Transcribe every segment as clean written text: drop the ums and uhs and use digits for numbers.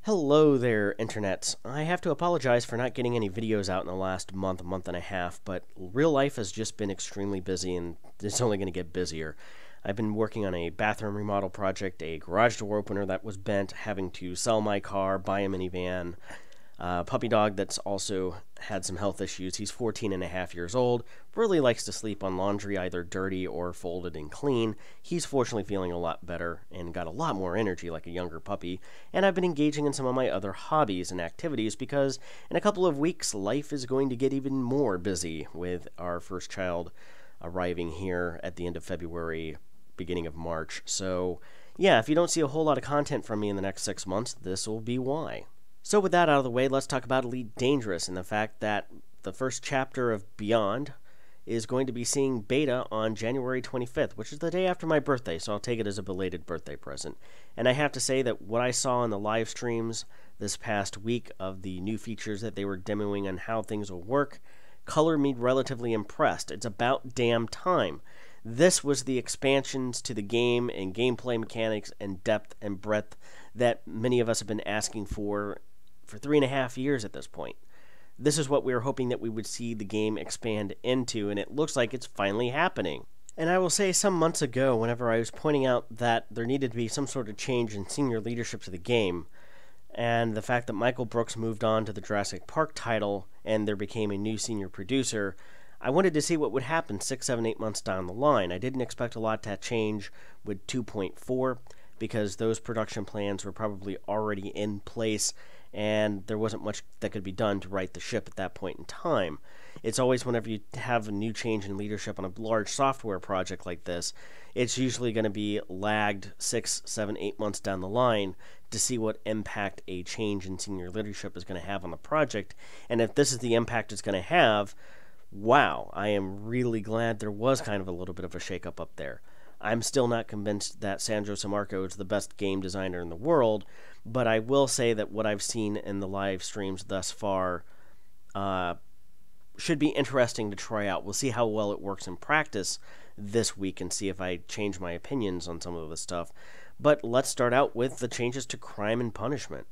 Hello there, internets. I have to apologize for not getting any videos out in the last month and a half, but real life has just been extremely busy and it's only going to get busier. I've been working on a bathroom remodel project, a garage door opener that was bent, having to sell my car, buy a minivan, puppy dog that's also had some health issues. He's 14 and a half years old, really likes to sleep on laundry, either dirty or folded and clean. He's fortunately feeling a lot better and got a lot more energy like a younger puppy. And I've been engaging in some of my other hobbies and activities because in a couple of weeks, life is going to get even more busy with our first child arriving here at the end of February, beginning of March. So, yeah, if you don't see a whole lot of content from me in the next 6 months, this will be why. So with that out of the way, let's talk about Elite Dangerous and the fact that the first chapter of Beyond is going to be seeing beta on January 25th, which is the day after my birthday, so I'll take it as a belated birthday present. And I have to say that what I saw in the live streams this past week of the new features that they were demoing and how things will work colored me relatively impressed. It's about damn time. This was the expansions to the game and gameplay mechanics and depth and breadth that many of us have been asking for 3.5 years at this point. This is what we were hoping that we would see the game expand into, and it looks like it's finally happening. And I will say, some months ago, whenever I was pointing out that there needed to be some sort of change in senior leadership to the game, and the fact that Michael Brooks moved on to the Jurassic Park title and there became a new senior producer, I wanted to see what would happen 6, 7, 8 months down the line. I didn't expect a lot to change with 2.4 because those production plans were probably already in place and there wasn't much that could be done to right the ship at that point in time. It's always whenever you have a new change in leadership on a large software project like this, it's usually going to be lagged 6, 7, 8 months down the line to see what impact a change in senior leadership is going to have on the project. And if this is the impact it's going to have, wow, I am really glad there was kind of a little bit of a shakeup up there. I'm still not convinced that Sandro Sammarco is the best game designer in the world, but I will say that what I've seen in the live streams thus far should be interesting to try out. We'll see how well it works in practice this week and see if I change my opinions on some of the stuff. But let's start out with the changes to crime and punishment.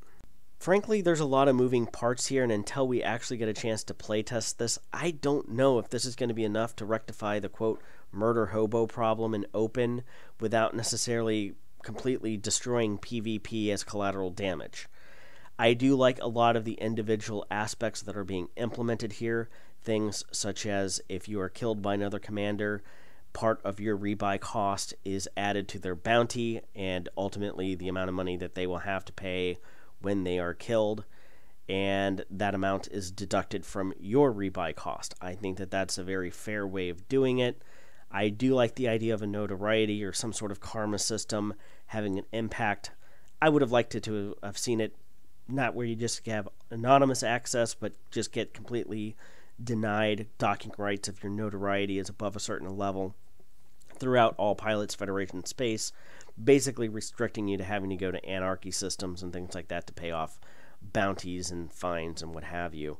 Frankly, there's a lot of moving parts here, and until we actually get a chance to playtest this, I don't know if this is going to be enough to rectify the, quote, murder hobo problem in open without necessarily completely destroying PvP as collateral damage. I do like a lot of the individual aspects that are being implemented here, things such as if you are killed by another commander, part of your rebuy cost is added to their bounty, and ultimately the amount of money that they will have to pay when they are killed, and that amount is deducted from your rebuy cost. I think that that's a very fair way of doing it. I do like the idea of a notoriety or some sort of karma system having an impact. I would have liked it to have seen it not where you just have anonymous access, but just get completely denied docking rights if your notoriety is above a certain level throughout all Pilots Federation space, basically restricting you to having to go to anarchy systems and things like that to pay off bounties and fines and what have you.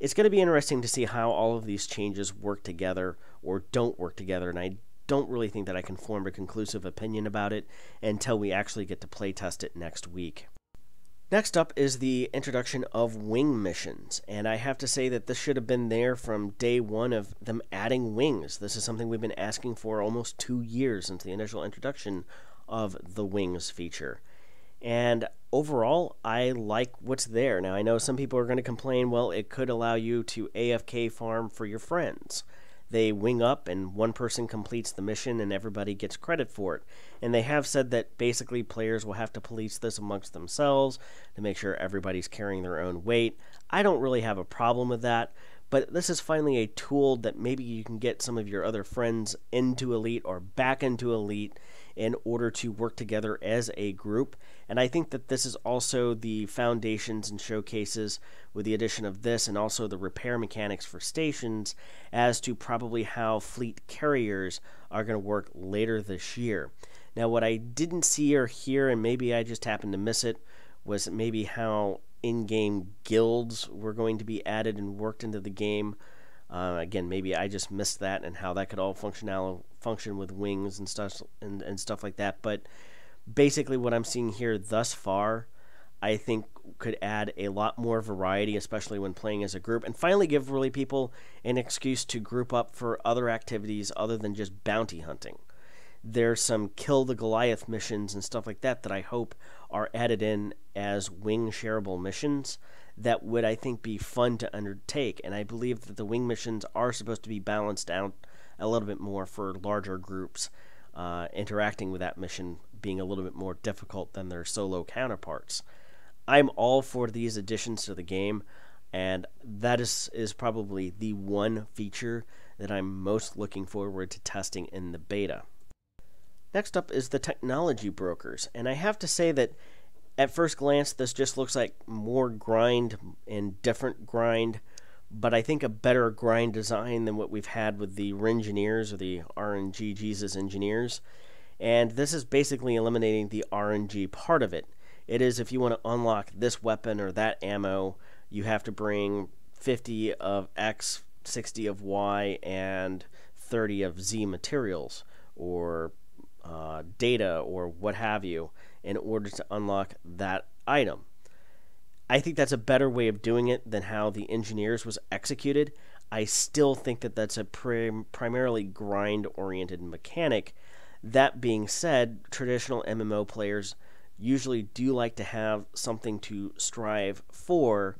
It's going to be interesting to see how all of these changes work together or don't work together, and I don't really think that I can form a conclusive opinion about it until we actually get to playtest it next week. Next up is the introduction of wing missions, and I have to say that this should have been there from day one of them adding wings. This is something we've been asking for almost 2 years since the initial introduction of the wings feature. And overall, I like what's there. Now, I know some people are going to complain, well, it could allow you to AFK farm for your friends. They wing up and one person completes the mission and everybody gets credit for it. And they have said that basically players will have to police this amongst themselves to make sure everybody's carrying their own weight. I don't really have a problem with that, but this is finally a tool that maybe you can get some of your other friends into Elite or back into Elite in order to work together as a group. And I think that this is also the foundations and showcases with the addition of this and also the repair mechanics for stations as to probably how fleet carriers are going to work later this year. Now, what I didn't see or hear, and maybe I just happened to miss it, was maybe how in-game guilds were going to be added and worked into the game. Again, maybe I just missed that and how that could all function with wings and stuff like that. But basically what I'm seeing here thus far, I think could add a lot more variety, especially when playing as a group, and finally give really people an excuse to group up for other activities other than just bounty hunting. There's some kill the Goliath missions and stuff like that that I hope are added in as wing shareable missions that would, I think, be fun to undertake. And I believe that the wing missions are supposed to be balanced out a little bit more for larger groups, interacting with that mission being a little bit more difficult than their solo counterparts. I'm all for these additions to the game, and that is probably the one feature that I'm most looking forward to testing in the beta. Next up is the technology brokers, and I have to say that at first glance this just looks like more grind and different grind, but I think a better grind design than what we've had with the Rengineers or the RNG Jesus Engineers. And this is basically eliminating the RNG part of it. It is, if you want to unlock this weapon or that ammo, you have to bring 50 of X, 60 of Y, and 30 of Z materials, or data, or what have you, in order to unlock that item. I think that's a better way of doing it than how the Engineers was executed. I still think that that's a primarily grind-oriented mechanic. That being said, traditional MMO players usually do like to have something to strive for,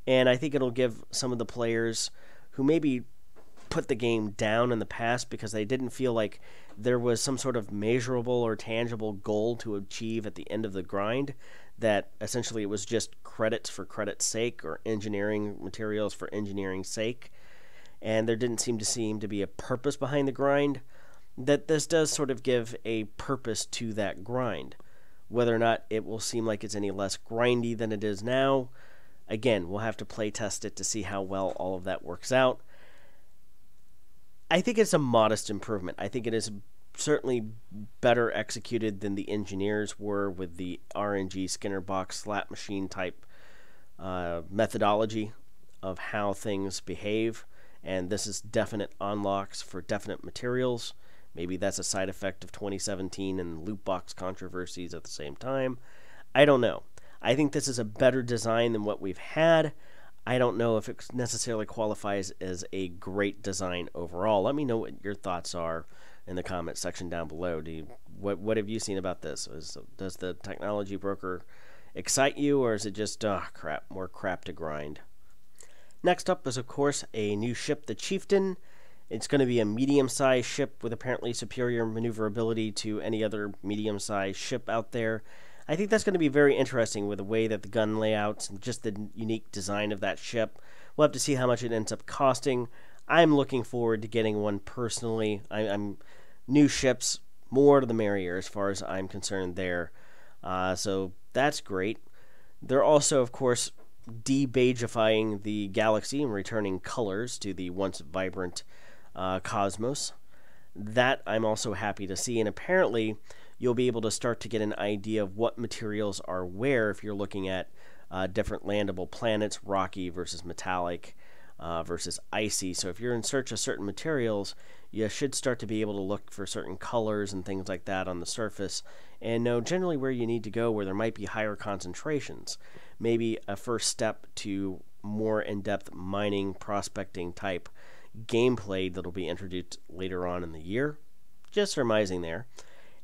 and I think it'll give some of the players who maybe put the game down in the past because they didn't feel like there was some sort of measurable or tangible goal to achieve at the end of the grind, that essentially it was just credits for credit's sake or engineering materials for engineering's sake, and there didn't seem to be a purpose behind the grind, that this does sort of give a purpose to that grind. Whether or not it will seem like it's any less grindy than it is now, again, we'll have to play test it to see how well all of that works out. I think it's a modest improvement. I think it is certainly better executed than the Engineers were with the RNG Skinner box slot machine type methodology of how things behave, and this is definite unlocks for definite materials. Maybe that's a side effect of 2017 and loot box controversies at the same time. I don't know. I think this is a better design than what we've had. I don't know if it necessarily qualifies as a great design overall. Let me know what your thoughts are in the comment section down below. What have you seen about this? Does the technology broker excite you, or is it just, crap, more crap to grind? Next up is, of course, a new ship, the Chieftain. It's going to be a medium-sized ship with apparently superior maneuverability to any other medium-sized ship out there. I think that's going to be very interesting with the way that the gun layouts and just the unique design of that ship. We'll have to see how much it ends up costing. I'm looking forward to getting one personally. I'm new ships, more to the merrier as far as I'm concerned there. So that's great. They're also, of course, de-beigifying the galaxy and returning colors to the once vibrant cosmos. That I'm also happy to see, and apparently you'll be able to start to get an idea of what materials are where if you're looking at different landable planets, rocky versus metallic versus icy. So if you're in search of certain materials, you should start to be able to look for certain colors and things like that on the surface and know generally where you need to go where there might be higher concentrations. Maybe a first step to more in-depth mining, prospecting type gameplay that'll be introduced later on in the year. Just surmising there.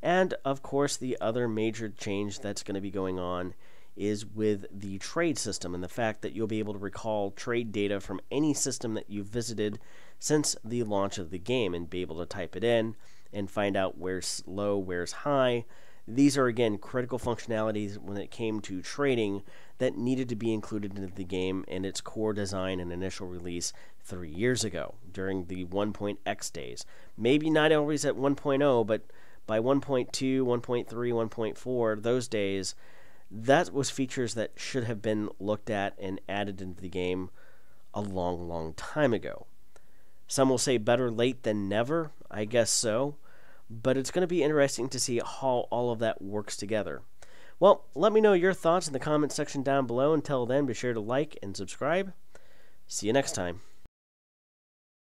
And, of course, the other major change that's going to be going on is with the trade system and the fact that you'll be able to recall trade data from any system that you've visited since the launch of the game and be able to type it in and find out where's low, where's high. These are, again, critical functionalities when it came to trading that needed to be included into the game in its core design and initial release 3 years ago during the 1.x days. Maybe not always at 1.0, but by 1.2, 1.3, 1.4, those days, that was features that should have been looked at and added into the game a long, long time ago. Some will say better late than never. I guess so. But it's going to be interesting to see how all of that works together. Well, let me know your thoughts in the comment section down below. Until then, be sure to like and subscribe. See you next time.